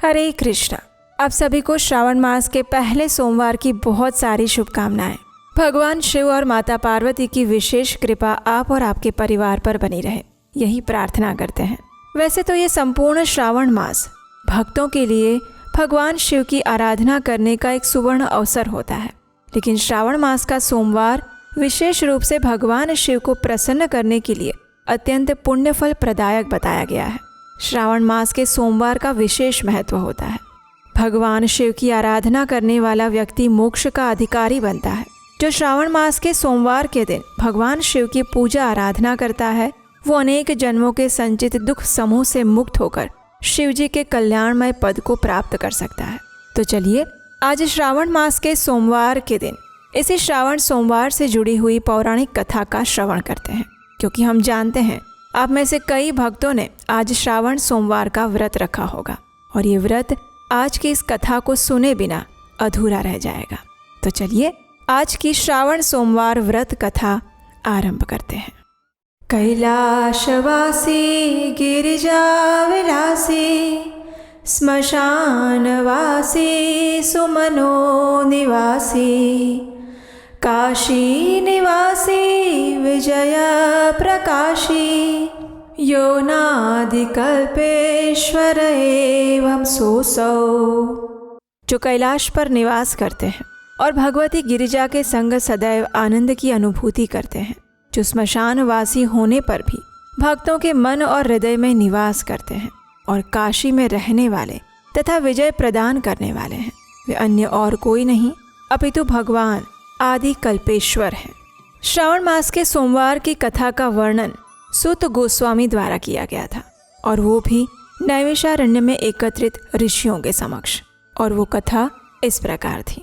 हरे कृष्णा। आप सभी को श्रावण मास के पहले सोमवार की बहुत सारी शुभकामनाएं। भगवान शिव और माता पार्वती की विशेष कृपा आप और आपके परिवार पर बनी रहे, यही प्रार्थना करते हैं। वैसे तो ये संपूर्ण श्रावण मास भक्तों के लिए भगवान शिव की आराधना करने का एक सुवर्ण अवसर होता है, लेकिन श्रावण मास का सोमवार विशेष रूप से भगवान शिव को प्रसन्न करने के लिए अत्यंत पुण्यफल प्रदायक बताया गया है। श्रावण मास के सोमवार का विशेष महत्व होता है। भगवान शिव की आराधना करने वाला व्यक्ति मोक्ष का अधिकारी बनता है। जो श्रावण मास के सोमवार के दिन भगवान शिव की पूजा आराधना करता है, वो अनेक जन्मों के संचित दुख समूह से मुक्त होकर शिव जी के कल्याणमय पद को प्राप्त कर सकता है। तो चलिए आज श्रावण मास के सोमवार के दिन इसी श्रावण सोमवार से जुड़ी हुई पौराणिक कथा का श्रवण करते हैं, क्योंकि हम जानते हैं आप में से कई भक्तों ने आज श्रावण सोमवार का व्रत रखा होगा और ये व्रत आज की इस कथा को सुने बिना अधूरा रह जाएगा। तो चलिए आज की श्रावण सोमवार व्रत कथा आरंभ करते हैं। कैलाशवासी गिरिजा विलासी श्मशानवासी सुमनो निवासी काशी निवासी विजय प्रकाशी यो नादिकल्पेश्वर एवं सोऽसौ। जो कैलाश पर निवास करते हैं और भगवती गिरिजा के संग सदैव आनंद की अनुभूति करते हैं, जो श्मशानवासी होने पर भी भक्तों के मन और हृदय में निवास करते हैं और काशी में रहने वाले तथा विजय प्रदान करने वाले हैं, वे अन्य और कोई नहीं अपितु भगवान आदि कल्पेश्वर हैं। श्रावण मास के सोमवार की कथा का वर्णन सूत गोस्वामी द्वारा किया गया था और वो भी नैमिषारण्य में एकत्रित ऋषियों के समक्ष। और वो कथा इस प्रकार थी।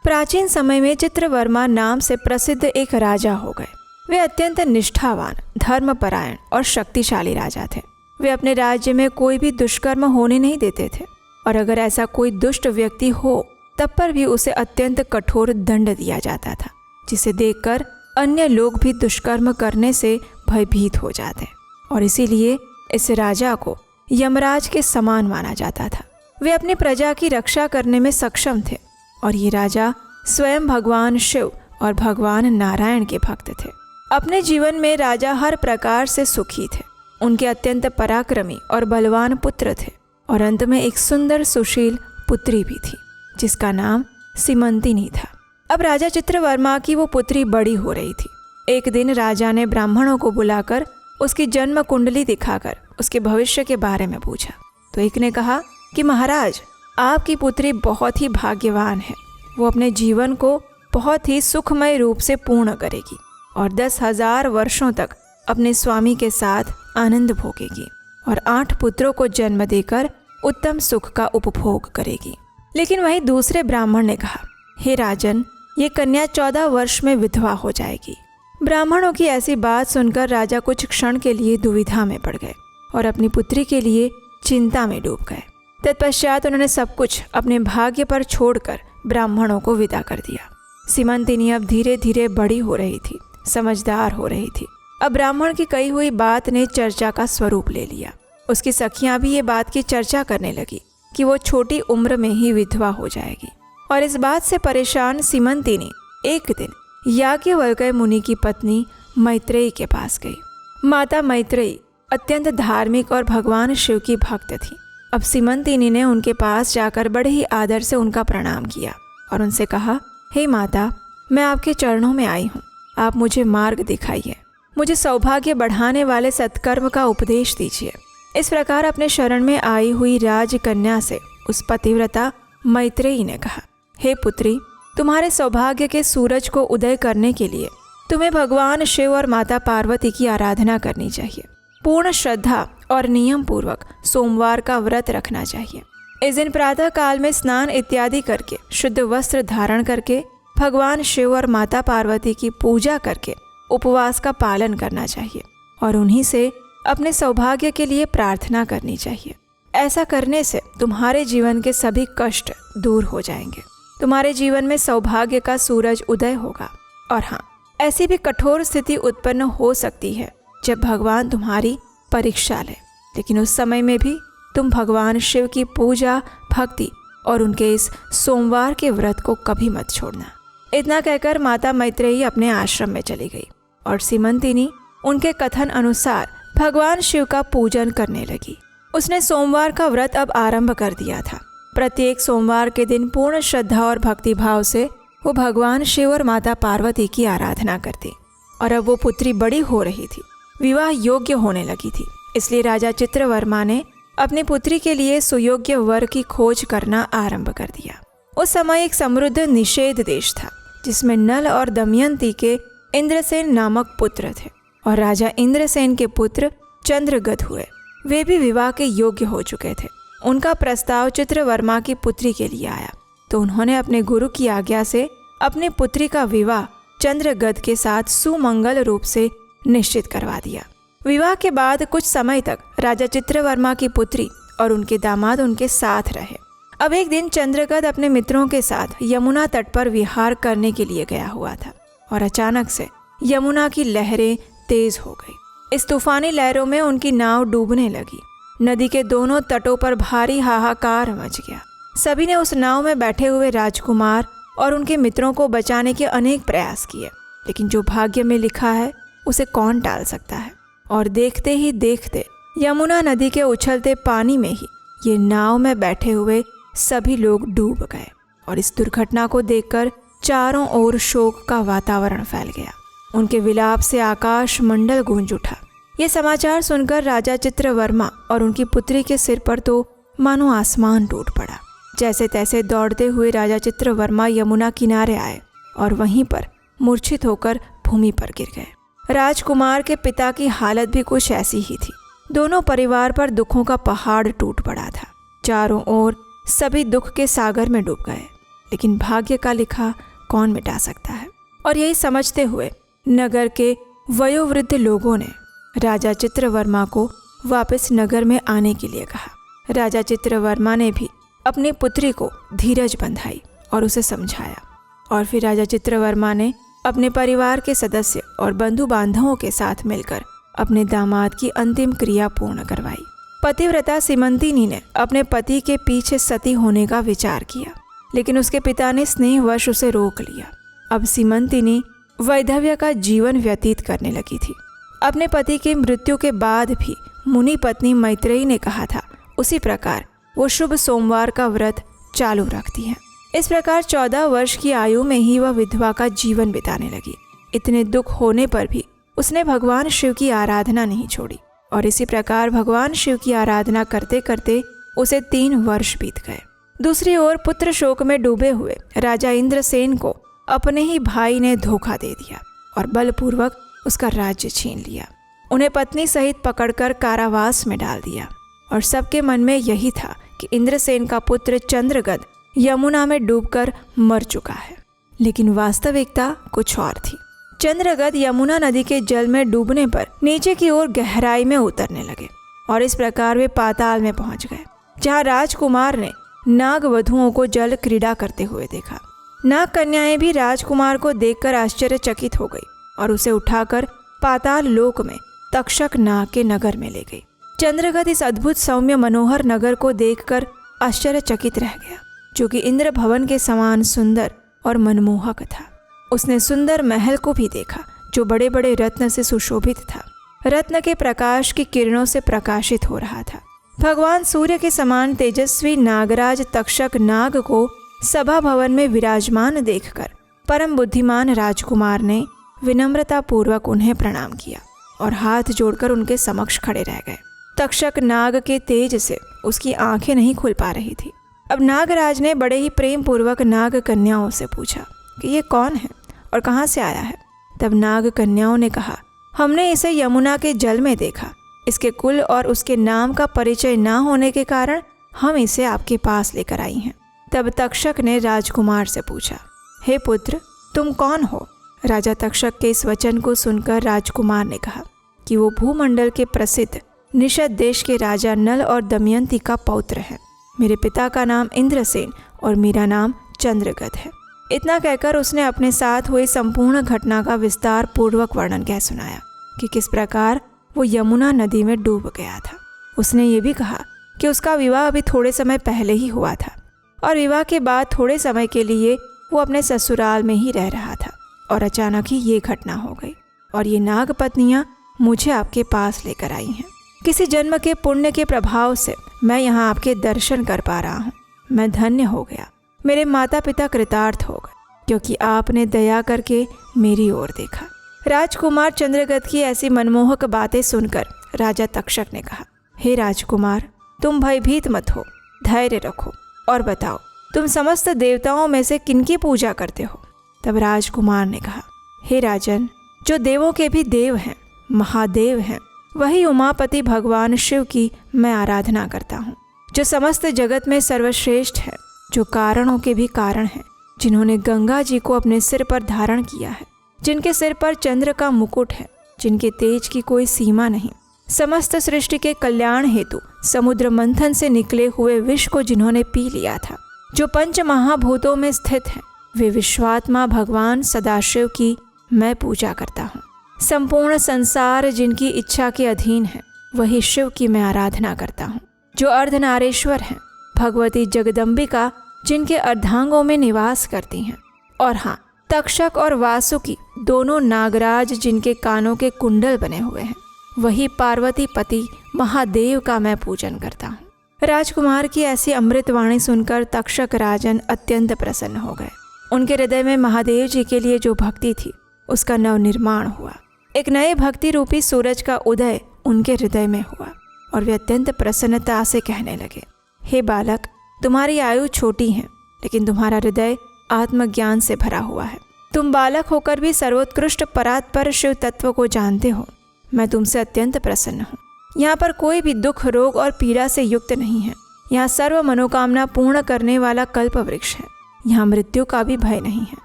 प्राचीन समय में चित्रवर्मा नाम से प्रसिद्ध एक राजा हो गए। वे अत्यंत निष्ठावान, धर्मपरायण और शक्तिशाली राजा थे। वे अपने राज्य में कोई भी दुष्कर्म होने नहीं देते थे और अगर ऐसा कोई दुष्ट व्यक्ति हो तब पर भी उसे अत्यंत कठोर दंड दिया जाता था, जिसे देखकर अन्य लोग भी दुष्कर्म करने से भयभीत हो जाते और इसीलिए इस राजा को यमराज के समान माना जाता था। वे अपनी प्रजा की रक्षा करने में सक्षम थे और ये राजा स्वयं भगवान शिव और भगवान नारायण के भक्त थे। अपने जीवन में राजा हर प्रकार से सुखी थे। उनके अत्यंत पराक्रमी और बलवान पुत्र थे और अंत में एक सुंदर सुशील पुत्री भी थी, जिसका नाम सीमंतिनी था। अब राजा चित्रवर्मा की वो पुत्री बड़ी हो रही थी। एक दिन राजा ने ब्राह्मणों को बुलाकर उसकी जन्म कुंडली दिखाकर उसके भविष्य के बारे में पूछा। तो एक ने कहा कि महाराज, आपकी पुत्री बहुत ही भाग्यवान है। वो अपने जीवन को बहुत ही सुखमय रूप से पूर्ण करेगी और 10,000 वर्षों तक अपने स्वामी के साथ आनंद भोगेगी और 8 पुत्रों को जन्म देकर उत्तम सुख का उपभोग करेगी। लेकिन वहीं दूसरे ब्राह्मण ने कहा, हे राजन, ये कन्या 14 वर्ष में विधवा हो जाएगी। ब्राह्मणों की ऐसी बात सुनकर राजा कुछ क्षण के लिए दुविधा में पड़ गए और अपनी पुत्री के लिए चिंता में डूब गए। तत्पश्चात उन्होंने सब कुछ अपने भाग्य पर छोड़कर ब्राह्मणों को विदा कर दिया। सीमंतिनी अब धीरे धीरे बड़ी हो रही थी, समझदार हो रही थी। अब ब्राह्मण की कही हुई बात ने चर्चा का स्वरूप ले लिया। उसकी सखियां भी ये बात की चर्चा करने लगी कि वो छोटी उम्र में ही विधवा हो जाएगी। और इस बात से परेशान सीमंतिनी एक दिन याज्ञवल्क्य मुनि की पत्नी मैत्रेयी के पास गई। माता मैत्रेयी अत्यंत धार्मिक और भगवान शिव की भक्त थी। अब सीमंतिनी ने उनके पास जाकर बड़े ही आदर से उनका प्रणाम किया और उनसे कहा, हे माता, मैं आपके चरणों में आई हूँ। आप मुझे मार्ग दिखाइए, मुझे सौभाग्य बढ़ाने वाले सत्कर्म का उपदेश दीजिए। इस प्रकार अपने शरण में आई हुई राजकन्या से उस पतिव्रता मैत्रेयी ने कहा, हे पुत्री, तुम्हारे सौभाग्य के सूरज को उदय करने के लिए तुम्हें भगवान शिव और माता पार्वती की आराधना करनी चाहिए। पूर्ण श्रद्धा और नियम पूर्वक सोमवार का व्रत रखना चाहिए। इस दिन प्रातः काल में स्नान इत्यादि करके शुद्ध वस्त्र धारण करके भगवान शिव और माता पार्वती की पूजा करके उपवास का पालन करना चाहिए और उन्हीं से अपने सौभाग्य के लिए प्रार्थना करनी चाहिए। ऐसा करने से तुम्हारे जीवन के सभी कष्ट दूर हो जाएंगे। तुम्हारे जीवन में सौभाग्य का सूरज उदय होगा। और हाँ, ऐसी भी कठोर स्थिति उत्पन्न हो सकती है जब भगवान तुम्हारी परीक्षा ले, लेकिन उस समय में भी तुम भगवान शिव की पूजा, भक्ति और उनके इस सोमवार के व्रत को कभी मत छोड़ना। इतना कहकर माता मैत्रेयी अपने आश्रम में चली गई और सीमंतिनी उनके कथन अनुसार भगवान शिव का पूजन करने लगी। उसने सोमवार का व्रत अब आरंभ कर दिया था। प्रत्येक सोमवार के दिन पूर्ण श्रद्धा और भक्ति भाव से वो भगवान शिव और माता पार्वती की आराधना करती। और अब वो पुत्री बड़ी हो रही थी, विवाह योग्य होने लगी थी। इसलिए राजा चित्रवर्मा ने अपनी पुत्री के लिए सुयोग्य वर की खोज करना आरंभ कर दिया। उस समय एक समृद्ध निषेध देश था जिसमें नल और दमयंती के इंद्रसेन नामक पुत्र थे और राजा इंद्रसेन के पुत्र चंद्रगद हुए। वे भी विवाह के योग्य हो चुके थे। उनका प्रस्ताव चित्रवर्मा की पुत्री के लिए आया तो उन्होंने अपने गुरु की आज्ञा से अपनी पुत्री का विवाह चंद्रगद के साथ सुमंगल रूप से निश्चित करवा दिया। विवाह के बाद कुछ समय तक राजा चित्रवर्मा की पुत्री और उनके दामाद उनके साथ रहे। अब एक दिन चंद्रगद अपने मित्रों के साथ यमुना तट पर विहार करने के लिए गया हुआ था और अचानक से यमुना की लहरें तेज हो गई। इस तूफानी लहरों में उनकी नाव डूबने लगी। नदी के दोनों तटों पर भारी हाहाकार मच गया। सभी ने उस नाव में बैठे हुए राजकुमार और उनके मित्रों को बचाने के अनेक प्रयास किए, लेकिन जो भाग्य में लिखा है उसे कौन टाल सकता है। और देखते ही देखते यमुना नदी के उछलते पानी में ही ये नाव में बैठे हुए सभी लोग डूब गए। और इस दुर्घटना को देखकर चारों ओर शोक का वातावरण फैल गया। उनके विलाप से आकाश मंडल गूंज उठा। ये समाचार सुनकर राजा चित्रवर्मा और उनकी पुत्री के सिर पर तो मानो आसमान टूट पड़ा। जैसे तैसे दौड़ते हुए राजा चित्रवर्मा यमुना किनारे आए और वहीं पर मूर्छित होकर भूमि पर गिर गए। राजकुमार के पिता की हालत भी कुछ ऐसी ही थी। दोनों परिवार पर दुखों का पहाड़ टूट पड़ा था। चारों ओर सभी दुख के सागर में डूब गए, लेकिन भाग्य का लिखा कौन मिटा सकता है। और यही समझते हुए नगर के वयोवृद्ध लोगों ने राजा चित्रवर्मा को वापस नगर में आने के लिए कहा। राजा चित्रवर्मा ने भी अपनी पुत्री को धीरज बंधाई और उसे समझाया। और फिर राजा चित्रवर्मा ने अपने परिवार के सदस्य और बंधु बांधवों के साथ मिलकर अपने दामाद की अंतिम क्रिया पूर्ण करवाई। पतिव्रता सीमंतिनी ने अपने पति के पीछे सती होने का विचार किया, लेकिन उसके पिता ने स्नेहवश उसे रोक लिया। अब सीमंतिनी वैधव्य का जीवन व्यतीत करने लगी थी। अपने पति की मृत्यु के बाद भी मुनि पत्नी मैत्रेयी ने कहा था, उसी प्रकार वो शुभ सोमवार का व्रत चालू रखती है। इस प्रकार 14 वर्ष की आयु में ही वह विधवा का जीवन बिताने लगी। इतने दुख होने पर भी उसने भगवान शिव की आराधना नहीं छोड़ी और इसी प्रकार भगवान शिव की आराधना करते करते उसे 3 वर्ष बीत गए। दूसरी ओर पुत्र शोक में डूबे हुए राजा इंद्रसेन को अपने ही भाई ने धोखा दे दिया और बलपूर्वक उसका राज्य छीन लिया। उन्हें पत्नी सहित पकड़कर कारावास में डाल दिया और सबके मन में यही था कि इंद्रसेन का पुत्र चंद्रगद यमुना में डूबकर मर चुका है। लेकिन वास्तविकता कुछ और थी। चंद्रगद यमुना नदी के जल में डूबने पर नीचे की ओर गहराई में उतरने लगे और इस प्रकार वे पाताल में पहुंच गए, जहां राजकुमार ने नाग वधुओं को जल क्रीड़ा करते हुए देखा। नाग कन्याएं भी राजकुमार को देखकर आश्चर्यचकित हो गई और उसे उठाकर पाताल लोक में तक्षक नाग के नगर में ले गई। चंद्रगद इस अद्भुत सौम्य मनोहर नगर को देखकर आश्चर्यचकित रह गया, जो कि इंद्र भवन के समान सुंदर और मनमोहक था। उसने सुंदर महल को भी देखा, जो बड़े बड़े रत्न से सुशोभित था। रत्न के प्रकाश की किरणों से प्रकाशित हो रहा था। भगवान सूर्य के समान तेजस्वी नागराज तक्षक नाग को सभा भवन में विराजमान देखकर परम बुद्धिमान राजकुमार ने विनम्रता पूर्वक उन्हें प्रणाम किया और हाथ जोड़कर उनके समक्ष खड़े रह गए। तक्षक नाग के तेज से उसकी आंखें नहीं खुल पा रही थी। अब नागराज ने बड़े ही प्रेम पूर्वक नाग कन्याओं से पूछा कि ये कौन है और कहाँ से आया है। तब नाग कन्याओं ने कहा, हमने इसे यमुना के जल में देखा। इसके कुल और उसके नाम का परिचय न होने के कारण हम इसे आपके पास लेकर आई हैं। तब तक्षक ने राजकुमार से पूछा, हे पुत्र, तुम कौन हो? राजा तक्षक के इस वचन को सुनकर राजकुमार ने कहा कि वो भूमंडल के प्रसिद्ध निषद देश के राजा नल और दमयंती का पौत्र है। मेरे पिता का नाम इंद्रसेन और मेरा नाम चंद्रगद है। इतना कहकर उसने अपने साथ हुई संपूर्ण घटना का विस्तार पूर्वक वर्णन कह सुनाया कि किस प्रकार वो यमुना नदी में डूब गया था। उसने ये भी कहा कि उसका विवाह अभी थोड़े समय पहले ही हुआ था और विवाह के बाद थोड़े समय के लिए वो अपने ससुराल में ही रह रहा था और अचानक ही ये घटना हो गई और ये नाग पत्नियाँ मुझे आपके पास लेकर आई हैं। किसी जन्म के पुण्य के प्रभाव से मैं यहाँ आपके दर्शन कर पा रहा हूँ। मैं धन्य हो गया, मेरे माता पिता कृतार्थ हो गए क्योंकि आपने दया करके मेरी ओर देखा। राजकुमार चंद्रगत की ऐसी मनमोहक बातें सुनकर राजा तक्षक ने कहा, हे राजकुमार, तुम भयभीत मत हो, धैर्य रखो और बताओ तुम समस्त देवताओं में से किनकी पूजा करते हो। तब राजकुमार ने कहा, हे राजन, जो देवों के भी देव हैं, महादेव हैं, वही उमापति भगवान शिव की मैं आराधना करता हूँ, जो समस्त जगत में सर्वश्रेष्ठ है, जो कारणों के भी कारण हैं, जिन्होंने गंगा जी को अपने सिर पर धारण किया है, जिनके सिर पर चंद्र का मुकुट है, जिनके तेज की कोई सीमा नहीं, समस्त सृष्टि के कल्याण हेतु समुद्र मंथन से निकले हुए विष को जिन्होंने पी लिया था, जो पंच महाभूतों में स्थित हैं, वे विश्वात्मा भगवान सदाशिव की मैं पूजा करता हूँ। संपूर्ण संसार जिनकी इच्छा के अधीन है, वही शिव की मैं आराधना करता हूँ। जो अर्धनारेश्वर हैं, भगवती जगदम्बिका जिनके अर्धांगों में निवास करती हैं, और हाँ, तक्षक और वासुकी दोनों नागराज जिनके कानों के कुंडल बने हुए हैं, वही पार्वती पति महादेव का मैं पूजन करता हूँ। राजकुमार की ऐसी अमृतवाणी सुनकर तक्षक राजन अत्यंत प्रसन्न हो गए। उनके हृदय में महादेव जी के लिए जो भक्ति थी उसका नवनिर्माण हुआ। एक नए भक्ति रूपी सूरज का उदय उनके हृदय में हुआ और वे अत्यंत प्रसन्नता से कहने लगे, हे बालक, तुम्हारी आयु छोटी है लेकिन तुम्हारा हृदय आत्मज्ञान से भरा हुआ है। तुम बालक होकर भी सर्वोत्कृष्ट परात्पर शिव तत्व को जानते हो। मैं तुमसे अत्यंत प्रसन्न हूँ। यहाँ पर कोई भी दुख, रोग और पीड़ा से युक्त नहीं है। यहाँ सर्व मनोकामना पूर्ण करने वाला कल्प वृक्ष है। यहाँ मृत्यु का भी भय नहीं है।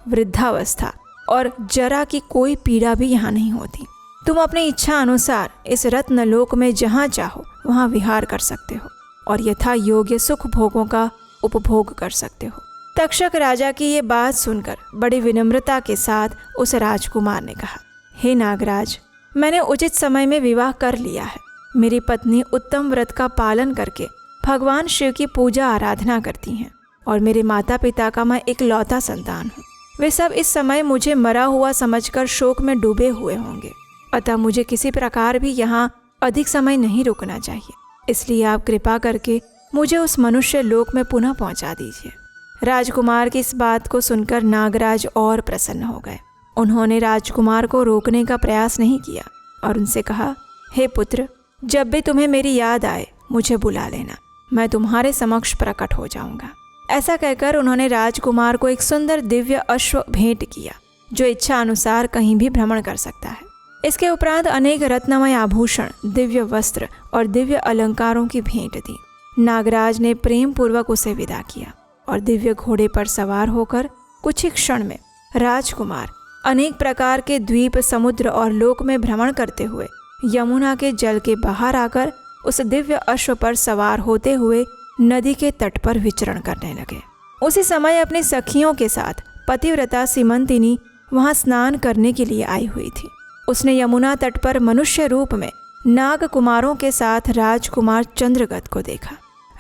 वृद्धावस्था और जरा की कोई पीड़ा भी यहाँ नहीं होती। तुम अपनी इच्छा अनुसार इस रत्नलोक में जहाँ चाहो वहाँ विहार कर सकते हो और यथा योग्य सुख भोगों का उपभोग कर सकते हो। तक्षक राजा की ये बात सुनकर बड़ी विनम्रता के साथ उस राजकुमार ने कहा, हे नागराज, मैंने उचित समय में विवाह कर लिया है। मेरी पत्नी उत्तम व्रत का पालन करके भगवान शिव की पूजा आराधना करती हैं और मेरे माता पिता का मैं इकलौता संतान हूँ। वे सब इस समय मुझे मरा हुआ समझकर शोक में डूबे हुए होंगे, अतः मुझे किसी प्रकार भी यहाँ अधिक समय नहीं रुकना चाहिए। इसलिए आप कृपा करके मुझे उस मनुष्य लोक में पुनः पहुँचा दीजिए। राजकुमार की इस बात को सुनकर नागराज और प्रसन्न हो गए। उन्होंने राजकुमार को रोकने का प्रयास नहीं किया और उनसे कहा, हे पुत्र, जब भी तुम्हें मेरी याद आए मुझे बुला लेना, मैं तुम्हारे समक्ष प्रकट हो जाऊंगा। ऐसा कहकर उन्होंने राजकुमार को एक सुंदर दिव्य अश्व भेंट किया जो इच्छा अनुसार कहीं भी भ्रमण कर सकता है। इसके उपरांत अनेक रत्नमय आभूषण, दिव्य वस्त्र और दिव्य अलंकारों की भेंट दी। नागराज ने प्रेम पूर्वक उसे विदा किया और दिव्य घोड़े पर सवार होकर कुछ ही क्षण में राजकुमार अनेक प्रकार के द्वीप, समुद्र और लोक में भ्रमण करते हुए यमुना के जल के बाहर आकर उस दिव्य अश्व पर सवार होते हुए नदी के तट पर विचरण करने लगे। उसी समय अपनी सखियों के साथ पतिव्रता सीमंतिनी वहां स्नान करने के लिए आई हुई थी। उसने यमुना तट पर मनुष्य रूप में नाग कुमारों के साथ राजकुमार चंद्रगत को देखा।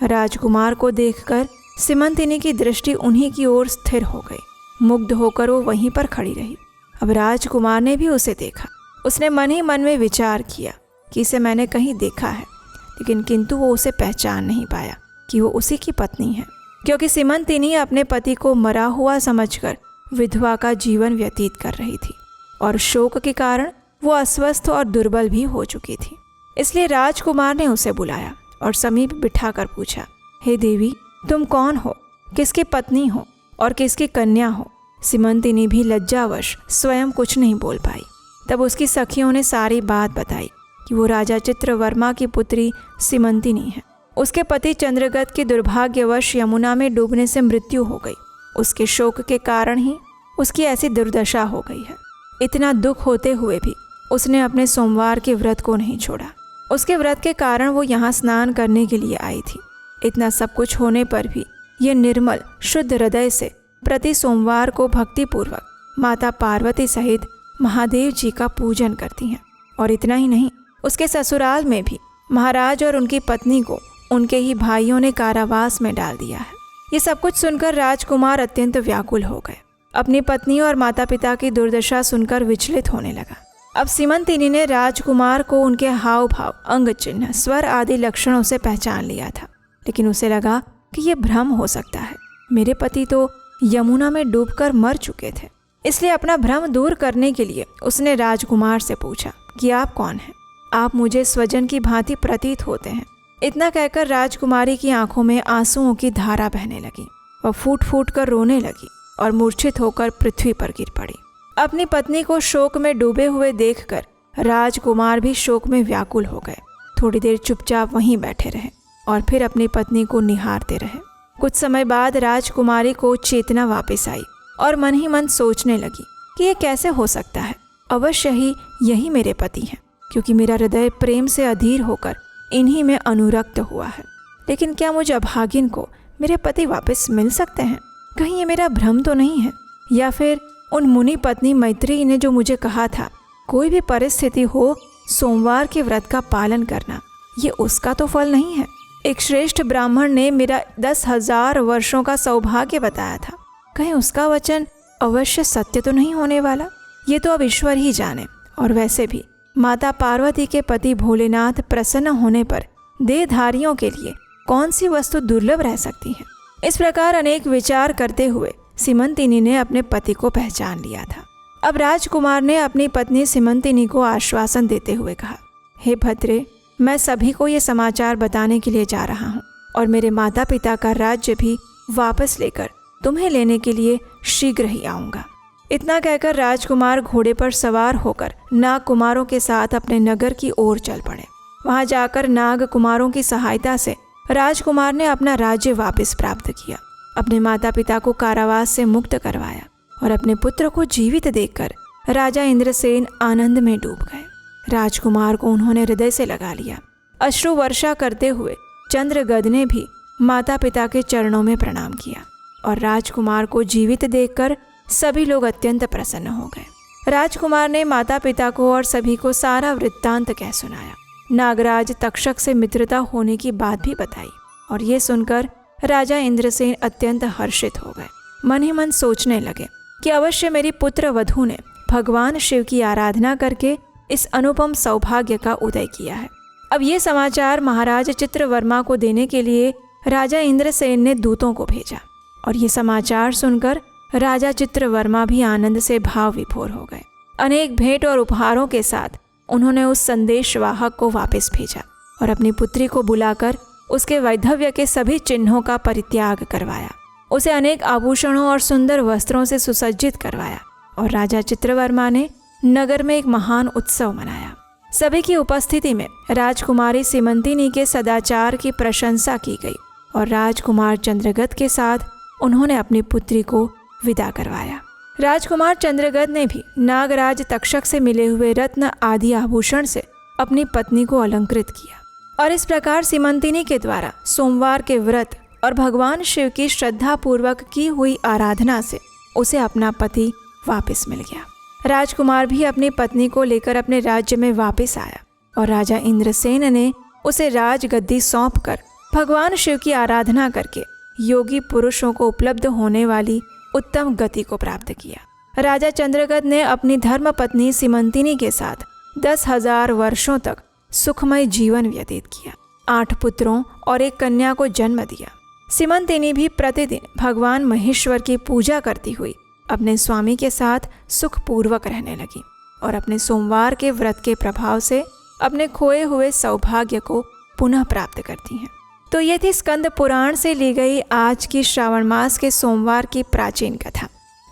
राजकुमार को देखकर सीमंतिनी की दृष्टि उन्हीं की ओर स्थिर हो गई। मुग्ध होकर वो वहीं पर खड़ी रही। अब राजकुमार ने भी उसे देखा। उसने मन ही मन में विचार किया कि इसे मैंने कहीं देखा है, लेकिन किंतु वो उसे पहचान नहीं पाया कि वो उसी की पत्नी है, क्योंकि सीमंतिनी अपने पति को मरा हुआ समझकर विधवा का जीवन व्यतीत कर रही थी और शोक के कारण वो अस्वस्थ और दुर्बल भी हो चुकी थी। इसलिए राजकुमार ने उसे बुलाया और समीप बिठाकर पूछा, हे देवी, तुम कौन हो, किसकी पत्नी हो और किसकी कन्या हो? सीमंतिनी भी लज्जावश स्वयं कुछ नहीं बोल पाई। तब उसकी सखियों ने सारी बात बताई कि वो राजा चित्रवर्मा की पुत्री सीमंतिनी है। उसके पति चंद्रगत की दुर्भाग्यवश यमुना में डूबने से मृत्यु हो गई। उसके शोक के कारण ही उसकी ऐसी दुर्दशा हो गई है। इतना दुख होते हुए भी उसने अपने सोमवार के व्रत को नहीं छोड़ा। उसके व्रत के कारण वो यहाँ स्नान करने के लिए आई थी। इतना सब कुछ होने पर भी ये निर्मल शुद्ध हृदय से प्रति सोमवार को भक्तिपूर्वक माता पार्वती सहित महादेव जी का पूजन करती हैं। और इतना ही नहीं, उसके ससुराल में भी महाराज और उनकी पत्नी को उनके ही भाइयों ने कारावास में डाल दिया है। ये सब कुछ सुनकर राजकुमार अत्यंत व्याकुल हो गए। अपनी पत्नी और माता पिता की दुर्दशा सुनकर विचलित होने लगा। अब सीमंतिनी ने राजकुमार को उनके हाव भाव, अंग चिन्ह, स्वर आदि लक्षणों से पहचान लिया था, लेकिन उसे लगा कि ये भ्रम हो सकता है। मेरे पति तो यमुना में डूबकर मर चुके थे। इसलिए अपना भ्रम दूर करने के लिए उसने राजकुमार से पूछा कि आप कौन हैं? आप मुझे स्वजन की भांति प्रतीत होते हैं। इतना कहकर राजकुमारी की आंखों में आंसुओं की धारा बहने लगी। वह फूट फूट कर रोने लगी और मूर्छित होकर पृथ्वी पर गिर पड़ी। अपनी पत्नी को शोक में डूबे हुए देखकर राजकुमार भी शोक में व्याकुल हो गए। थोड़ी देर चुपचाप वहीं बैठे रहे और फिर अपनी पत्नी को निहारते रहे। कुछ समय बाद राजकुमारी को चेतना वापस आई और मन ही मन सोचने लगी कि ये कैसे हो सकता है। अवश्य ही यही मेरे पति हैं, क्योंकि मेरा हृदय प्रेम से अधीर होकर इन्हीं में अनुरक्त हुआ है। लेकिन क्या मुझ अभागिन को मेरे पति वापस मिल सकते हैं? कहीं ये मेरा भ्रम तो नहीं है? या फिर उन मुनि पत्नी मैत्रेयी ने जो मुझे कहा था, कोई भी परिस्थिति हो सोमवार के व्रत का पालन करना, ये उसका तो फल नहीं है? एक श्रेष्ठ ब्राह्मण ने मेरा 10,000 वर्षों का सौभाग्य बताया था, कहीं उसका वचन अवश्य सत्य तो नहीं होने वाला? ये तो अब ईश्वर ही जाने। और वैसे भी माता पार्वती के पति भोलेनाथ प्रसन्न होने पर देहधारियों के लिए कौन सी वस्तु दुर्लभ रह सकती है? इस प्रकार अनेक विचार करते हुए सीमंतिनी ने अपने पति को पहचान लिया था। अब राजकुमार ने अपनी पत्नी सीमंतिनी को आश्वासन देते हुए कहा, हे भद्रे, मैं सभी को ये समाचार बताने के लिए जा रहा हूँ और मेरे माता पिता का राज्य भी वापस लेकर तुम्हें लेने के लिए शीघ्र ही आऊँगा। इतना कहकर राजकुमार घोड़े पर सवार होकर नाग कुमारों के साथ अपने नगर की ओर चल पड़े। वहां जाकर नाग कुमारों की सहायता से राजकुमार ने अपना राज्य वापस प्राप्त किया, अपने माता पिता को कारावास से मुक्त करवाया और अपने पुत्र को जीवित देखकर राजा इंद्रसेन आनंद में डूब गए। राजकुमार को उन्होंने हृदय से लगा लिया। अश्रु वर्षा करते हुए चंद्रगद ने भी माता पिता के चरणों में प्रणाम किया और राजकुमार को जीवित देखकर सभी लोग अत्यंत प्रसन्न हो गए। राजकुमार ने माता पिता को और सभी को सारा वृत्तांत कह सुनाया। नागराज तक्षक से मित्रता होने की बात भी बताई और ये सुनकर राजा इंद्रसेन अत्यंत हर्षित हो गए। मन ही मन सोचने लगे कि अवश्य मेरी पुत्र वधू ने भगवान शिव की आराधना करके इस अनुपम सौभाग्य का उदय किया है। अब ये समाचार महाराज चित्रवर्मा को देने के लिए राजा इंद्रसेन ने दूतों को भेजा और ये समाचार सुनकर राजा चित्रवर्मा भी आनंद से भाव विभोर हो गए। अनेक भेंट और उपहारों के साथ उन्होंने उस संदेशवाहक को वापस भेजा और अपनी पुत्री को बुलाकर उसके वैधव्य के सभी चिन्हों का परित्याग करवाया। उसे अनेक आभूषणों और सुंदर वस्त्रों से सुसज्जित करवाया और राजा चित्रवर्मा ने नगर में एक महान उत्सव मनाया। सभी की उपस्थिति में राजकुमारी सीमंतिनी के सदाचार की प्रशंसा की गई और राजकुमार चंद्रगद के साथ उन्होंने अपनी पुत्री को विदा करवाया। राजकुमार चंद्रगद ने भी नागराज तक्षक से मिले हुए रत्न आदि आभूषण से अपनी पत्नी को अलंकृत किया और इस प्रकार सीमंतिनी के द्वारा सोमवार के व्रत और भगवान शिव की श्रद्धा पूर्वक की हुई आराधना से उसे अपना पति वापस मिल गया। राजकुमार भी अपनी पत्नी को लेकर अपने राज्य में वापस आया और राजा इंद्रसेन ने उसे राजगद्दी सौंपकर भगवान शिव की आराधना करके योगी पुरुषों को उपलब्ध होने वाली उत्तम गति को प्राप्त किया। राजा चंद्रगद ने अपनी धर्म पत्नी सीमंतिनी के साथ 10,000 वर्षों तक सुखमय जीवन व्यतीत किया। 8 पुत्रों और एक कन्या को जन्म दिया। सीमंतिनी भी प्रतिदिन भगवान महेश्वर की पूजा करती हुई अपने स्वामी के साथ सुखपूर्वक रहने लगी और अपने सोमवार के व्रत के प्रभाव से अपने खोए हुए सौभाग्य को पुनः प्राप्त करती हैं। तो ये थी स्कंद पुराण से ली गई आज की श्रावण मास के सोमवार की प्राचीन कथा।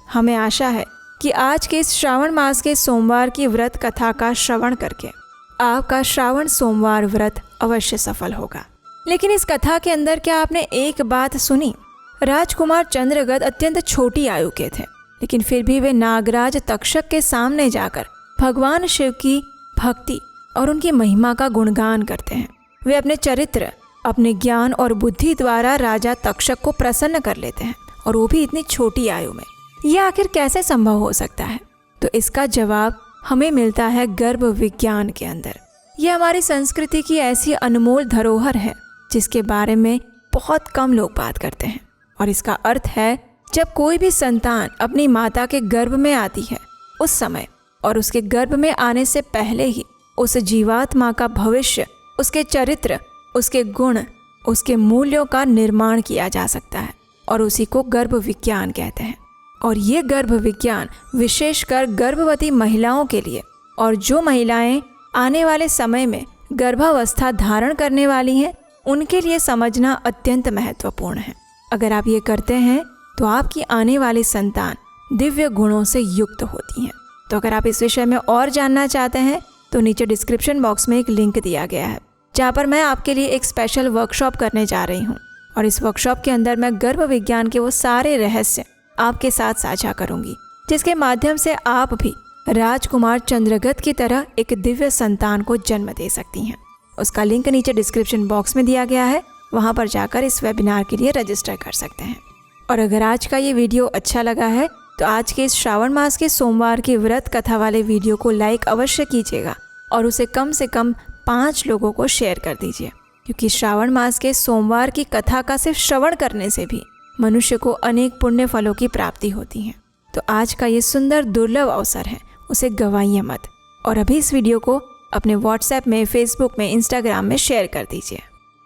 हमें आशा है कि आज के इस श्रावण मास के सोमवार की व्रत कथा का श्रवण करके आपका श्रावण सोमवार व्रत अवश्य सफल होगा। लेकिन इस कथा के अंदर क्या आपने एक बात सुनी? राजकुमार चंद्रगद अत्यंत छोटी आयु के थे, लेकिन फिर भी वे नागराज तक्षक के सामने जाकर भगवान शिव की भक्ति और उनकी महिमा का गुणगान करते हैं। वे अपने चरित्र, अपने ज्ञान और बुद्धि द्वारा राजा तक्षक को प्रसन्न कर लेते हैं और वो भी इतनी छोटी आयु में। यह आखिर कैसे संभव हो सकता है? तो इसका जवाब हमें मिलता है गर्भ विज्ञान के अंदर। यह हमारी संस्कृति की ऐसी अनमोल धरोहर है जिसके बारे में बहुत कम लोग बात करते हैं। और इसका अर्थ है, जब कोई भी संतान अपनी माता के गर्भ में आती है, उस समय और उसके गर्भ में आने से पहले ही उस जीवात्मा का भविष्य, उसके चरित्र, उसके गुण, उसके मूल्यों का निर्माण किया जा सकता है और उसी को गर्भ विज्ञान कहते हैं। और ये गर्भ विज्ञान विशेषकर गर्भवती महिलाओं के लिए और जो महिलाएं आने वाले समय में गर्भावस्था धारण करने वाली हैं, उनके लिए समझना अत्यंत महत्वपूर्ण है। अगर आप ये करते हैं तो आपकी आने वाली संतान दिव्य गुणों से युक्त होती हैं। तो अगर आप इस विषय में और जानना चाहते हैं तो नीचे डिस्क्रिप्शन बॉक्स में एक लिंक दिया गया है, जहाँ पर मैं आपके लिए एक स्पेशल वर्कशॉप करने जा रही हूँ। और इस वर्कशॉप के अंदर मैं गर्भ विज्ञान के वो सारे रहस्य आपके साथ साझा करूँगी, जिसके माध्यम से आप भी राजकुमार चंद्रगत की तरह एक दिव्य संतान को जन्म दे सकती हैं। उसका लिंक नीचे डिस्क्रिप्शन बॉक्स में दिया गया है, वहाँ पर जाकर इस वेबिनार के लिए रजिस्टर कर सकते हैं। और अगर आज का ये वीडियो अच्छा लगा है तो आज के इस श्रावण मास के सोमवार की व्रत कथा वाले वीडियो को लाइक अवश्य कीजिएगा और उसे कम से कम 5 लोगों को शेयर कर दीजिए, क्योंकि श्रावण मास के सोमवार की कथा का सिर्फ श्रवण करने से भी मनुष्य को अनेक पुण्य फलों की प्राप्ति होती है। तो आज का ये सुंदर दुर्लभ अवसर है, उसे गंवाइए मत। और अभी इस वीडियो को अपने व्हाट्सएप में, फेसबुक में, इंस्टाग्राम में शेयर कर दीजिए।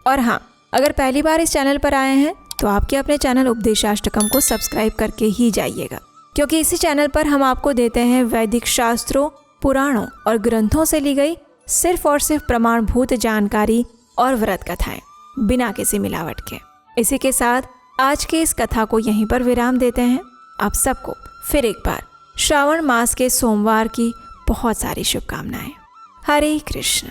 और हाँ, अगर पहली बार इस चैनल पर आए हैं तो आपके अपने चैनल उपदेशाष्टकम को सब्सक्राइब करके ही जाइएगा, क्योंकि इसी चैनल पर हम आपको देते हैं वैदिक शास्त्रों, पुराणों और ग्रंथों से ली गई सिर्फ और सिर्फ प्रमाणभूत जानकारी और व्रत कथाएं, बिना किसी मिलावट के। इसी के साथ आज के इस कथा को यहीं पर विराम देते हैं। आप सबको फिर एक बार श्रावण मास के सोमवार की बहुत सारी शुभकामनाएं। हरे कृष्ण।